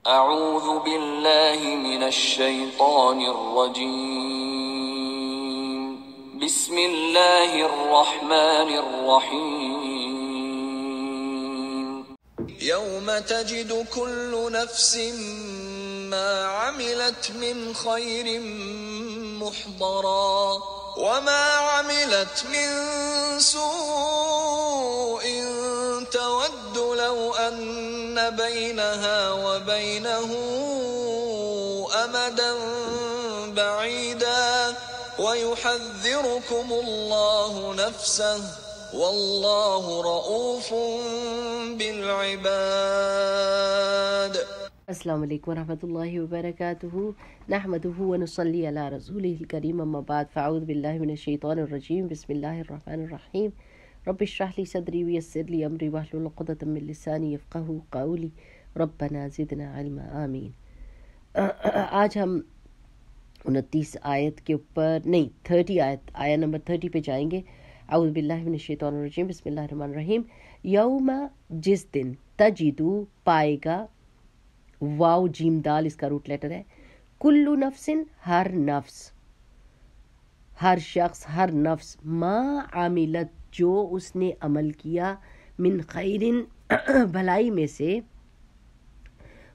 اعوذ باللہ من الشیطان الرجیم بسم اللہ الرحمن الرحیم یوم تجد کل نفس ما عملت من خیر محضرا وما عملت من سوء تود لو ان بينها وبينه أمدا بعيدا ويحذركم الله نفسه والله رؤوف بالعباد. السلام علیکم ورحمۃ اللہ وبرکاتہ. نحمده ونصلی علی رسولہ الکریم، اما بعد، فاعوذ باللہ من الشیطان الرجیم. بسم اللہ الرحمن الرحیم. رب اشرح لی صدری ویسر لی امری واحلل عقدۃ من لسانی یفقہوا قولی. ربنا زدنا علما، آمین. آج ہم 29 آیت کے اوپر 30 آیت نمبر 30 پہ جائیں گے. اعوذ باللہ من الشیطان الرجیم. بسم اللہ الرحمن الرحیم. یوم، جس دن، تجدو، پائے گا، واو جیم دال اس کا روٹ لیٹر ہے، کلو نفس، ہر نفس، ہر شخص، ہر نفس، ما عاملت، جو اس نے عمل کیا، من خیرن، بھلائی میں سے،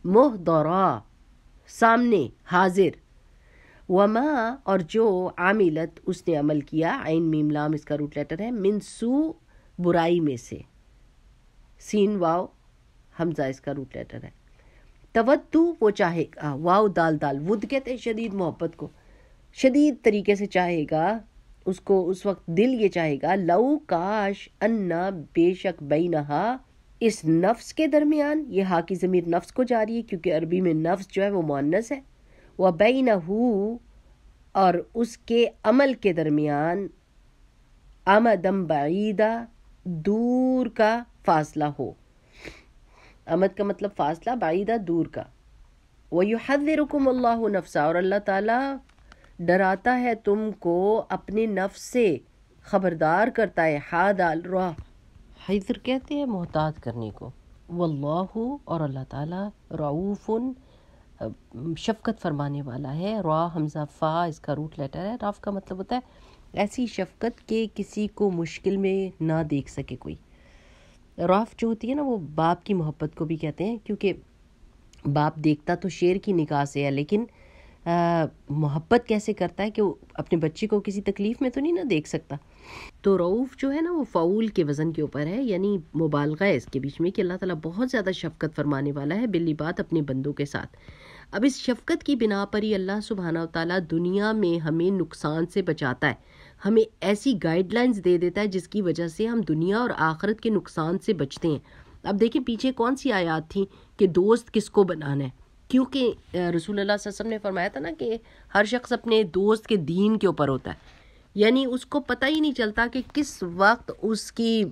محضرا، سامنے، حاضر، وما، اور جو، عاملت، اس نے عمل کیا، عین میم لام اس کا روٹ لیٹر ہے، من سو، برائی میں سے، سین واو حمزہ اس کا روٹ لیٹر ہے. تودو، وہ چاہے گا، واو دال دال، ود کہتے ہیں شدید محبت کو، شدید طریقے سے چاہے گا، اس کو اس وقت دل یہ چاہے گا، لو، کاش، انا، بے شک، بینہا، اس نفس کے درمیان، یہ ہا کی ضمیر نفس کو جاری ہے کیونکہ عربی میں نفس جو ہے وہ مؤنث ہے، وبینہو، اور اس کے عمل کے درمیان، امدم بعیدہ، دور کا فاصلہ ہو. امد کا مطلب فاصلہ، بعیدہ دور کا. وَيُحَذِّرُكُمُ اللَّهُ نَفْسَهُ، اور اللہ تعالیٰ ڈراتا ہے تم کو اپنے نفس سے، خبردار کرتا ہے. حادال را، حذر کہتے ہیں محتاط کرنے کو. واللہ، اور اللہ تعالیٰ، رعوف، شفقت فرمانے والا ہے. را حمزہ فا اس کا روٹ لیٹر ہے. راف کا مطلب ہوتا ہے ایسی شفقت کہ کسی کو مشکل میں نہ دیکھ سکے کوئی. راف جو ہوتی ہے نا، وہ باپ کی محبت کو بھی کہتے ہیں، کیونکہ باپ دیکھتا تو شیر کی نگاہ سے ہے، لیکن محبت کیسے کرتا ہے کہ وہ اپنے بچے کو کسی تکلیف میں تو نہیں نہ دیکھ سکتا. تو رعوف جو ہے نا، وہ فعول کے وزن کے اوپر ہے، یعنی مبالغہ ہے اس کے بیچ میں کہ اللہ تعالیٰ بہت زیادہ شفقت فرمانے والا ہے بلی بات اپنے بندوں کے ساتھ. اب اس شفقت کی بنا پر ہی اللہ سبحانہ وتعالیٰ دنیا میں ہمیں نقصان سے بچاتا ہے، ہمیں ایسی گائیڈ لائنز دے دیتا ہے جس کی وجہ سے ہم دنیا اور آخرت کے نقصان سے بچتے ہیں. اب دیکھیں پیچھے کون سی آیات تھیں کہ دوست کس کو بنانا ہے، کیونکہ رسول اللہ صلی اللہ علیہ وسلم نے فرمایا تھا نا کہ ہر شخص اپنے دوست کے دین کے اوپر ہوتا ہے، یعنی اس کو پتہ ہی نہیں چلتا کہ کس وقت اس کی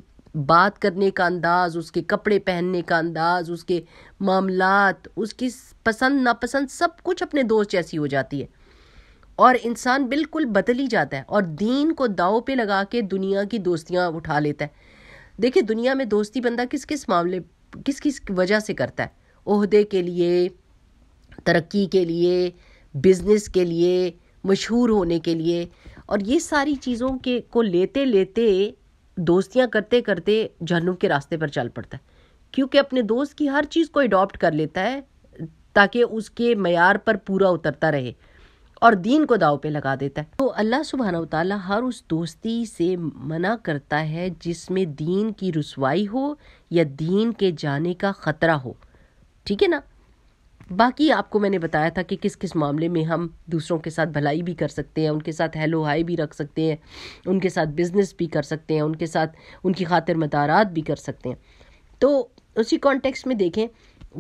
بات کرنے کا انداز، اس کے کپڑے پہننے کا انداز، اس کے معاملات، اس کی پسند ناپسند، سب کچھ اپنے دوست جیسی ہو جاتی ہے اور انسان بالکل بدل ہی جاتا ہے اور دین کو داؤ پہ لگا کے دنیا کی دوستیاں اٹھا لیتا ہے. دیکھیں دنیا میں دوستی بندہ کس کس معاملے، کس کس وجہ سے کرتا ہے، عہدے کے لیے، ترقی کے لیے، بزنس کے لیے، مشہور ہونے کے لیے، اور یہ ساری چیزوں کے کو لیتے لیتے دوستیاں کرتے کرتے جہنم کے راستے پر چل پڑتا ہے، کیونکہ اپنے دوست کی ہر چیز کو اڈاپٹ کر لیتا ہے تاکہ اس کے معیار پر پورا اترتا رہے اور دین کو داؤ پہ لگا دیتا ہے. تو اللہ سبحانہ وتعالیٰ ہر اس دوستی سے منع کرتا ہے جس میں دین کی رسوائی ہو یا دین کے جانے کا خطرہ ہو. ٹھیک ہے نا. باقی آپ کو میں نے بتایا تھا کہ کس کس معاملے میں ہم دوسروں کے ساتھ بھلائی بھی کر سکتے ہیں، ان کے ساتھ ہیلو ہائی بھی رکھ سکتے ہیں، ان کے ساتھ بزنس بھی کر سکتے ہیں، ان کے ساتھ ان کی خاطر مدارات بھی کر سکتے ہیں. تو اسی کانٹیکسٹ میں دیکھیں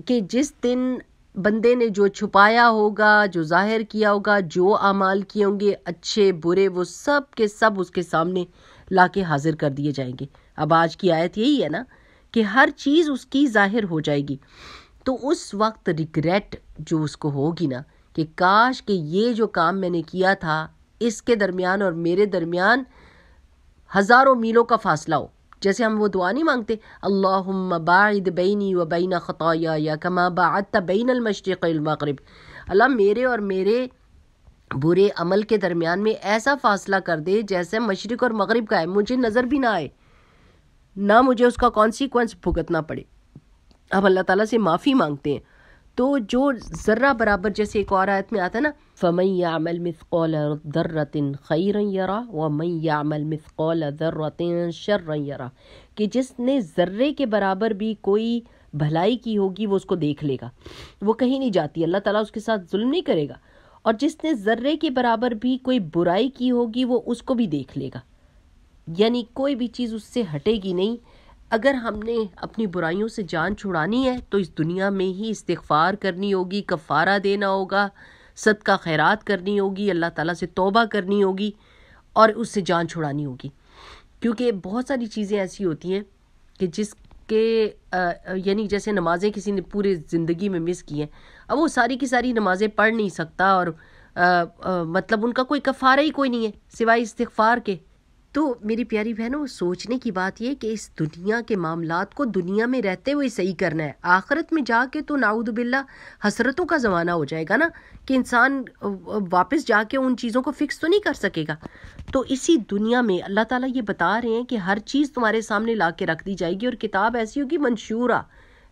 کہ جس دن بندے نے جو چھپایا ہوگا، جو ظاہر کیا ہوگا، جو اعمال کیے ہوں گے اچھے برے، وہ سب کے سب اس کے سامنے لا کے حاضر کر دیے جائیں گے. اب آج کی آیت یہی ہے نا کہ ہر چیز اس کی ظاہر ہو جائے گی. تو اس وقت ریگریٹ جو اس کو ہوگی نا کہ کاش کہ یہ جو کام میں نے کیا تھا اس کے درمیان اور میرے درمیان ہزاروں میلوں کا فاصلہ ہو، جیسے ہم وہ دعا نہیں مانگتے اللہم باعد بینی و بین خطایایا کما باعدت بین المشرق والمغرب، اللہ میرے اور میرے برے عمل کے درمیان میں ایسا فاصلہ کر دے جیسے مشرق اور مغرب کا ہے، مجھے نظر بھی نہ آئے، نہ مجھے اس کا کانسیکوینس بھگتنا پڑے۔ اب اللہ تعالیٰ سے معافی مانگتے ہیں، تو جو ذرہ برابر، جیسے ایک اور آیت میں آتا ہے نا فَمَن يَعْمَلْ مِثْقَالَ ذَرَّةٍ خَيْرًا يَرَهُ وَمَن يَعْمَلْ مِثْقَالَ ذَرَّةٍ شَرًّا يَرَهُ، کہ جس نے ذرے کے برابر بھی کوئی بھلائی کی ہوگی وہ اس کو دیکھ لے گا، وہ کہیں نہیں جاتی، اللہ تعالیٰ اس کے ساتھ ظلم نہیں کرے گا، اور جس نے ذرے کے برابر بھی کوئی برائی کی ہوگی وہ اس کو بھی دیکھ لے گا، یعنی کوئی بھی چیز اس سے ہٹے گی نہیں۔ اگر ہم نے اپنی برائیوں سے جان چھڑانی ہے تو اس دنیا میں ہی استغفار کرنی ہوگی، کفارہ دینا ہوگا، صدقہ خیرات کرنی ہوگی، اللہ تعالیٰ سے توبہ کرنی ہوگی اور اس سے جان چھڑانی ہوگی، کیونکہ بہت ساری چیزیں ایسی ہوتی ہیں کہ جس کے یعنی جیسے نمازیں کسی نے پورے زندگی میں مس کی ہیں، اب وہ ساری کی ساری نمازیں پڑھ نہیں سکتا، اور مطلب ان کا کوئی کفارہ ہی کوئی نہیں ہے سوائے استغفار کے۔ تو میری پیاری بہنوں، سوچنے کی بات یہ کہ اس دنیا کے معاملات کو دنیا میں رہتے ہوئے صحیح کرنا ہے، آخرت میں جا کے تو نعوذ باللہ حسرتوں کا زمانہ ہو جائے گا نا، کہ انسان واپس جا کے ان چیزوں کو فکس تو نہیں کر سکے گا۔ تو اسی دنیا میں اللہ تعالیٰ یہ بتا رہے ہیں کہ ہر چیز تمہارے سامنے لا کے رکھ دی جائے گی، اور کتاب ایسی ہوگی منشورہ،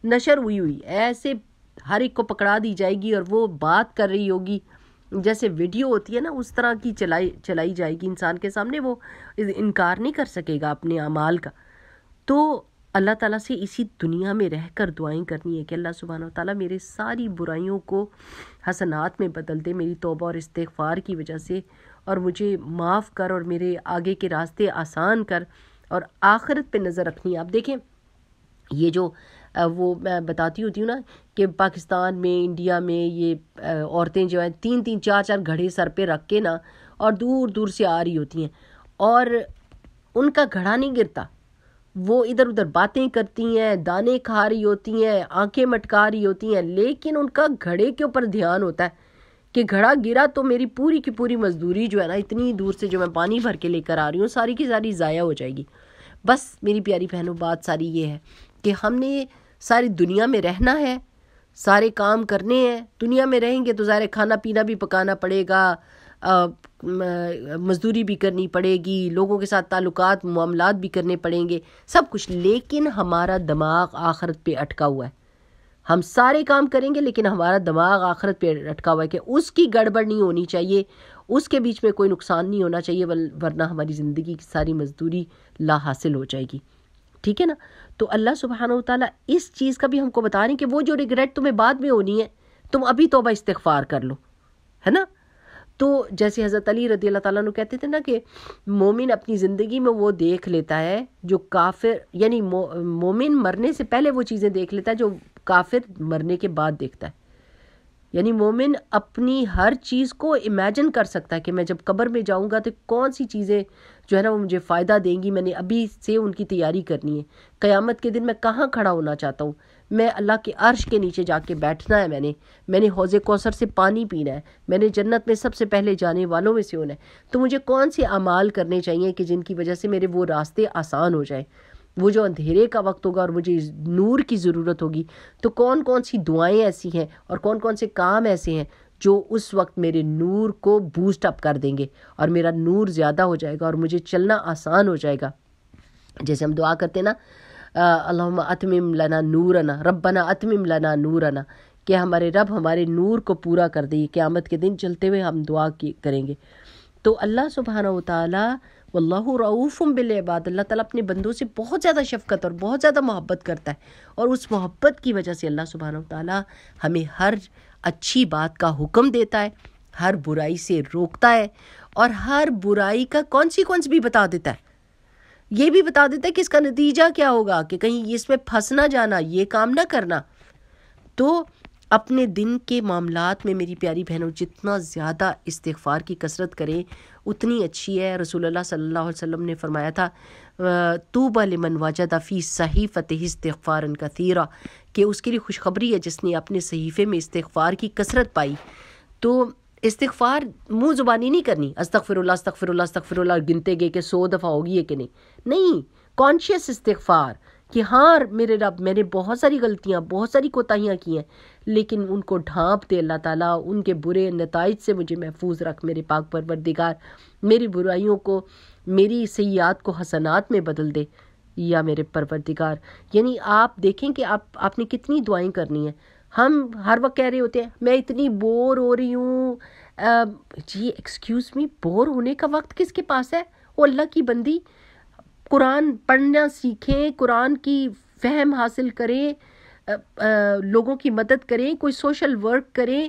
نشر ہوئی ایسے ہر ایک کو پکڑا دی جائے گی، اور وہ بات کر رہی ہوگی جیسے ویڈیو ہوتی ہے نا، اس طرح کی چلائی جائے گی انسان کے سامنے، وہ انکار نہیں کر سکے گا اپنے اعمال کا۔ تو اللہ تعالیٰ سے اسی دنیا میں رہ کر دعائیں کرنی ہے کہ اللہ سبحانہ و تعالیٰ میرے ساری برائیوں کو حسنات میں بدل دے میری توبہ اور استغفار کی وجہ سے، اور مجھے معاف کر اور میرے آگے کے راستے آسان کر، اور آخرت پہ نظر رکھنی ہے۔ آپ دیکھیں یہ جو وہ میں بتاتی ہوتی ہوں نا کہ پاکستان میں، انڈیا میں یہ عورتیں جو ہیں 3-3 4-4 گھڑے سر پہ رکھ کے نا، اور دور دور سے آ رہی ہوتی ہیں، اور ان کا گھڑا نہیں گرتا، وہ ادھر ادھر باتیں کرتی ہیں، دانے کھا رہی ہوتی ہیں، آنکھیں مٹکا رہی ہوتی ہیں، لیکن ان کا گھڑے کے اوپر دھیان ہوتا ہے کہ گھڑا گرا تو میری پوری کی پوری مزدوری جو ہے نا، اتنی دور سے جو میں پانی بھر کے لے کر آ رہی ہوں، ساری کی ساری ضائع ہو جائے گی۔ بس میری پیاری بہنوں، بات ساری یہ ہے کہ ہم نے ساری دنیا میں رہنا ہے، سارے کام کرنے ہیں، دنیا میں رہیں گے تو ظاہر کھانا پینا بھی پکانا پڑے گا، مزدوری بھی کرنی پڑے گی، لوگوں کے ساتھ تعلقات معاملات بھی کرنے پڑیں گے، سب کچھ، لیکن ہمارا دماغ آخرت پہ اٹکا ہوا ہے۔ ہم سارے کام کریں گے لیکن ہمارا دماغ آخرت پہ اٹکا ہوا ہے کہ اس کی گڑبڑ نہیں ہونی چاہیے، اس کے بیچ میں کوئی نقصان نہیں ہونا چاہیے، ورنہ ہماری زندگی کی ساری مزدوری لا حاصل ہو جائے گی۔ ٹھیک ہے نا؟ تو اللہ سبحانہ وتعالیٰ اس چیز کا بھی ہم کو بتا رہے ہیں کہ وہ جو ریگریٹ تمہیں بعد میں ہونی ہے، تم ابھی توبہ استغفار کر لو، ہے نا؟ تو جیسے حضرت علی رضی اللہ تعالیٰ عنہ کہتے تھے نا کہ مومن اپنی زندگی میں وہ دیکھ لیتا ہے جو کافر، یعنی مومن مرنے سے پہلے وہ چیزیں دیکھ لیتا ہے جو کافر مرنے کے بعد دیکھتا ہے، یعنی مومن اپنی ہر چیز کو امیجن کر سکتا ہے کہ میں جب قبر میں جاؤں گا تو کون سی چیزیں جو ہے نا وہ مجھے فائدہ دیں گی، میں نے ابھی سے ان کی تیاری کرنی ہے۔ قیامت کے دن میں کہاں کھڑا ہونا چاہتا ہوں، میں اللہ کے عرش کے نیچے جا کے بیٹھنا ہے، میں نے حوض کوثر سے پانی پینا ہے، میں نے جنت میں سب سے پہلے جانے والوں میں سے ہونا ہے، تو مجھے کون سے اعمال کرنے چاہیے کہ جن کی وجہ سے میرے وہ راستے آسان ہو جائیں۔ وہ جو اندھیرے کا وقت ہوگا اور مجھے نور کی ضرورت ہوگی، تو کون کون سی دعائیں ایسی ہیں اور کون کون سے کام ایسے ہیں جو اس وقت میرے نور کو بوسٹ اپ کر دیں گے اور میرا نور زیادہ ہو جائے گا اور مجھے چلنا آسان ہو جائے گا۔ جیسے ہم دعا کرتے ہیں نا اللہم اتمم لنا نورنا، ربنا اتمم لنا نورنا، کہ ہمارے رب ہمارے نور کو پورا کر دے۔ قیامت کے دن چلتے ہوئے ہم دعا کریں گے۔ تو اللہ سبحانہ و تعالیٰ واللہ رؤوف بالعباد، اللہ تعالیٰ اپنے بندوں سے بہت زیادہ شفقت اور بہت زیادہ محبت کرتا ہے، اور اس محبت کی وجہ سے اللہ سبحانہ و تعالیٰ ہمیں ہر اچھی بات کا حکم دیتا ہے، ہر برائی سے روکتا ہے، اور ہر برائی کا کانسیکوینس بھی بتا دیتا ہے، یہ بھی بتا دیتا ہے کہ اس کا نتیجہ کیا ہوگا، کہ کہیں اس میں پھنس نہ جانا، یہ کام نہ کرنا۔ تو اپنے دن کے معاملات میں میری پیاری بہنوں جتنا زیادہ استغفار کی کثرت کریں اتنی اچھی ہے۔ رسول اللہ صلی اللہ علیہ وسلم نے فرمایا تھا طوبی لمن وجد فی صحیفتہ استغفارا کثیرا، کہ اس کے لیے خوشخبری ہے جس نے اپنے صحیفے میں استغفار کی کثرت پائی۔ تو استغفار منہ زبانی نہیں کرنی، استغفر اللہ استغفر اللہ استغفر اللہ گنتے گئے کہ 100 دفعہ ہوگی ہے کہ نہیں، کانشیس استغفار کہ ہاں میرے رب میں نے بہت ساری غلطیاں بہت ساری کوتاہیاں کی ہیں، لیکن ان کو ڈھانپ دے اللہ تعالیٰ، ان کے برے نتائج سے مجھے محفوظ رکھ میرے پاک پروردگار، میری برائیوں کو میری سیئات کو حسنات میں بدل دے یا میرے پروردگار۔ یعنی آپ دیکھیں کہ آپ نے کتنی دعائیں کرنی ہیں۔ ہم ہر وقت کہہ رہے ہوتے ہیں میں اتنی بور ہو رہی ہوں، جی ایکسکیوز می، بور ہونے کا وقت کس کے پاس ہے؟ وہ اللہ کی بندی قرآن پڑھنا سیکھیں، قرآن کی فہم حاصل کریں، لوگوں کی مدد کریں، کوئی سوشل ورک کریں،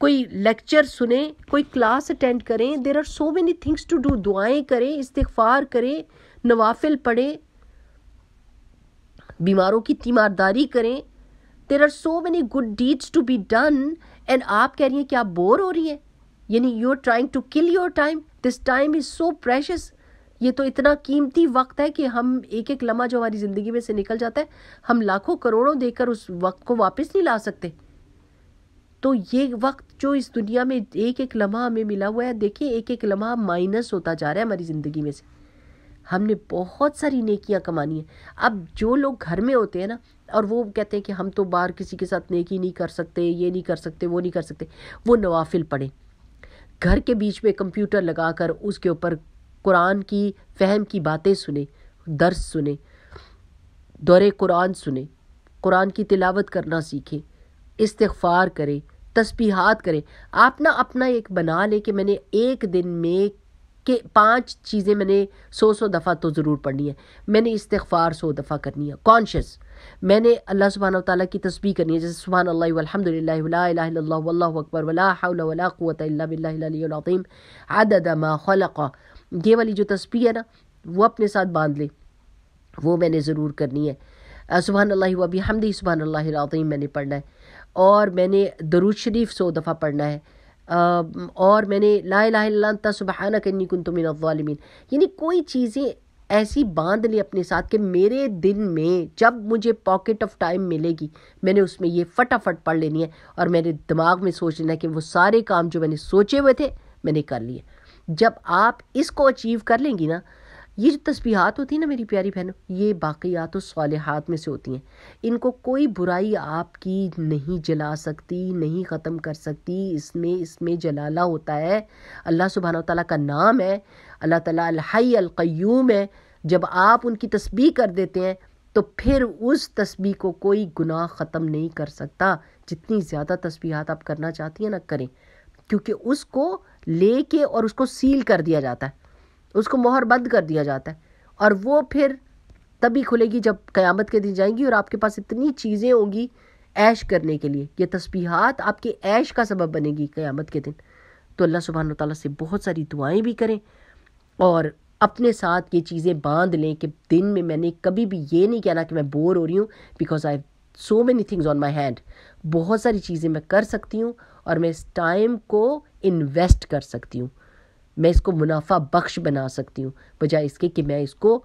کوئی لیکچر سنیں، کوئی کلاس اٹینڈ کریں۔ There are so many things to do, دعائیں کریں، استغفار کریں، نوافل پڑھیں، بیماروں کی تیمارداری کریں۔ There are so many good deeds to be done, and آپ کہہ رہی ہیں کہ آپ بور ہو رہی ہیں، یعنی you are trying to kill your time, this time is so precious. یہ تو اتنا قیمتی وقت ہے کہ ہم ایک ایک لمحہ جو ہماری زندگی میں سے نکل جاتا ہے، ہم لاکھوں کروڑوں دے کر اس وقت کو واپس نہیں لا سکتے۔ تو یہ وقت جو اس دنیا میں ایک ایک لمحہ ہمیں ملا ہوا ہے، دیکھیں ایک ایک لمحہ مائنس ہوتا جا رہا ہے ہماری زندگی میں سے۔ ہم نے بہت ساری نیکیاں کمانی ہیں۔ اب جو لوگ گھر میں ہوتے ہیں نا، اور وہ کہتے ہیں کہ ہم تو باہر کسی کے ساتھ نیکی نہیں کر سکتے، یہ نہیں کر سکتے، وہ نہیں کر سکتے، وہ نوافل پڑھیں، گھر کے بیچ میں کمپیوٹر لگا کر اس کے اوپر قرآن کی فہم کی باتیں سنیں، درس سنیں، دورے قرآن سنیں، قرآن کی تلاوت کرنا سیکھیں، استغفار کریں، تسبیحات کریں۔ آپ نا اپنا ایک بنا لیں کہ میں نے ایک دن میں کہ 5 چیزیں میں نے 100 دفعہ تو ضرور پڑھنی ہے، میں نے استغفار 100 دفعہ کرنی ہے کانشیس، میں نے اللہ سبحانہ وتعالیٰ کی تسبیح کرنی ہے، جیسے سبحان اللہ والحمد للہ ولا الہ الا اللہ واللہ اکبر ولا حول ولا قوۃ الا باللہ العلی العظیم عدد ما خلق۔ یہ والی جو تسبیح ہے نا، وہ اپنے ساتھ باندھ لیں، وہ میں نے ضرور کرنی ہے۔ سبحان اللہ و بحمدہ سبحان اللہ العظیم میں نے پڑھنا ہے، اور میں نے درود شریف 100 دفعہ پڑھنا ہے، اور میں نے لا الہ الا انت سبحانک انی کنت من الظالمین۔ یعنی کوئی چیزیں ایسی باندھ لی اپنے ساتھ کہ میرے دن میں جب مجھے پاکٹ آف ٹائم ملے گی، میں نے اس میں یہ فٹافٹ پڑھ لینی ہے، اور میرے دماغ میں سوچ لینا ہے کہ وہ سارے کام جو میں نے سوچے ہوئے تھے میں نے کر لیے۔ جب آپ اس کو اچیو کر لیں گی نا، یہ جو تسبیحات ہوتی ہیں نا میری پیاری بہنوں، یہ باقیات الصالحات میں سے ہوتی ہیں، ان کو کوئی برائی آپ کی نہیں جلا سکتی، نہیں ختم کر سکتی۔ اس میں جلالہ ہوتا ہے، اللہ سبحانہ وتعالیٰ کا نام ہے، اللہ تعالیٰ الحی القیوم ہے۔ جب آپ ان کی تسبیح کر دیتے ہیں تو پھر اس تسبیح کو کوئی گناہ ختم نہیں کر سکتا۔ جتنی زیادہ تسبیحات آپ کرنا چاہتی ہیں نا کریں، کیونکہ اس کو لے کے اور اس کو سیل کر دیا جاتا ہے، اس کو مہر بند کر دیا جاتا ہے، اور وہ پھر تبھی کھلے گی جب قیامت کے دن جائیں گی، اور آپ کے پاس اتنی چیزیں ہوں گی عیش کرنے کے لیے۔ یہ تسبیحات آپ کے عیش کا سبب بنے گی قیامت کے دن۔ تو اللہ سبحانہ وتعالیٰ سے بہت ساری دعائیں بھی کریں، اور اپنے ساتھ یہ چیزیں باندھ لیں کہ دن میں میں نے کبھی بھی یہ نہیں کہنا کہ میں بور ہو رہی ہوں، because I have so many things on my hand. بہت ساری چیزیں میں کر سکتی ہوں، اور میں اس ٹائم کو انویسٹ کر سکتی ہوں، میں اس کو منافع بخش بنا سکتی ہوں، بجائے اس کے کہ میں اس کو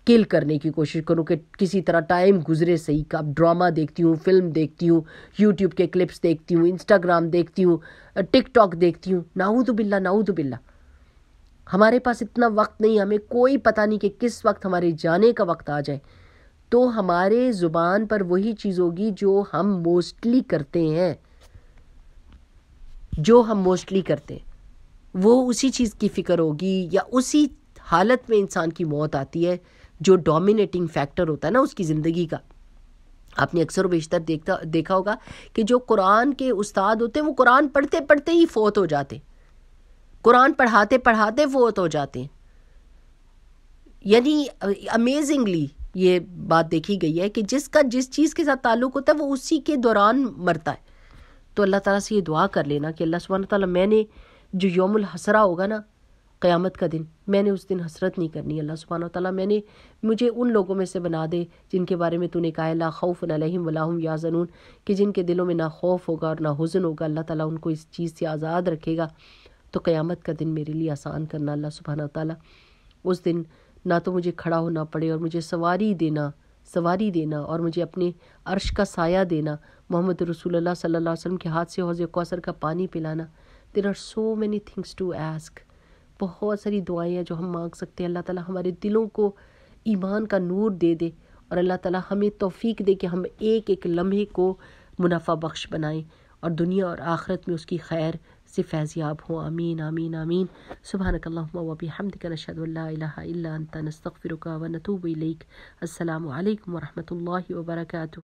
کل کرنے کی کوشش کروں کہ کسی طرح ٹائم گزرے صحیح کا۔ ڈرامہ دیکھتی ہوں، فلم دیکھتی ہوں، یوٹیوب کے کلپس دیکھتی ہوں، انسٹاگرام دیکھتی ہوں، ٹک ٹاک دیکھتی ہوں۔ نعوذ باللہ نعوذ باللہ، ہمارے پاس اتنا وقت نہیں، ہمیں کوئی پتہ نہیں کہ کس وقت ہمارے جانے کا وقت آ جائے، تو ہمارے زبان پر وہی چیز ہوگی جو ہم موسٹلی کرتے ہیں، وہ اسی چیز کی فکر ہوگی، یا اسی حالت میں انسان کی موت آتی ہے جو ڈومینیٹنگ فیکٹر ہوتا ہے نا اس کی زندگی کا۔ آپ نے اکثر و بیشتر دیکھا ہوگا کہ جو قرآن کے استاد ہوتے ہیں وہ قرآن پڑھتے پڑھتے ہی فوت ہو جاتے، قرآن پڑھاتے پڑھاتے فوت ہو جاتے ہیں۔ یعنی امیزنگلی یہ بات دیکھی گئی ہے کہ جس کا جس چیز کے ساتھ تعلق ہوتا ہے وہ اسی کے دوران مرتا ہے۔ تو اللہ تعالیٰ سے یہ دعا کر لینا کہ اللہ سبحانہ تعالیٰ، میں نے جو یوم الحسرہ ہوگا نا قیامت کا دن، میں نے اس دن حسرت نہیں کرنی۔ اللہ سبحانہ تعالیٰ مجھے ان لوگوں میں سے بنا دے جن کے بارے میں تو نے کہا لا خوف علیہم ولا هم یحزنون، کہ جن کے دلوں میں نہ خوف ہوگا اور نہ حزن ہوگا۔ اللہ تعالیٰ ان کو اس چیز سے آزاد رکھے گا۔ تو قیامت کا دن میرے لیے آسان کرنا اللہ سبحانہ تعالیٰ، اس دن نہ تو مجھے کھڑا ہونا پڑے، اور مجھے سواری دینا اور مجھے اپنے عرش کا سایہ دینا، محمد رسول اللہ صلی اللہ علیہ وسلم کے ہاتھ سے حوض کوثر کا پانی پلانا۔ There are so many things to ask، بہت ساری دعائیں ہیں جو ہم مانگ سکتے ہیں۔ اللہ تعالیٰ ہمارے دلوں کو ایمان کا نور دے دے، اور اللہ تعالیٰ ہمیں توفیق دے کہ ہم ایک ایک لمحے کو منافع بخش بنائیں اور دنیا اور آخرت میں اس کی خیر سے فیضیاب ہوں. آمین آمین آمین. سبحانک اللہم و بحمدک، نشہد ان لا الہ الا انت، نستغفرک و نتوب الیک. السلام علیکم ورحمۃ اللہ وبرکاتہ.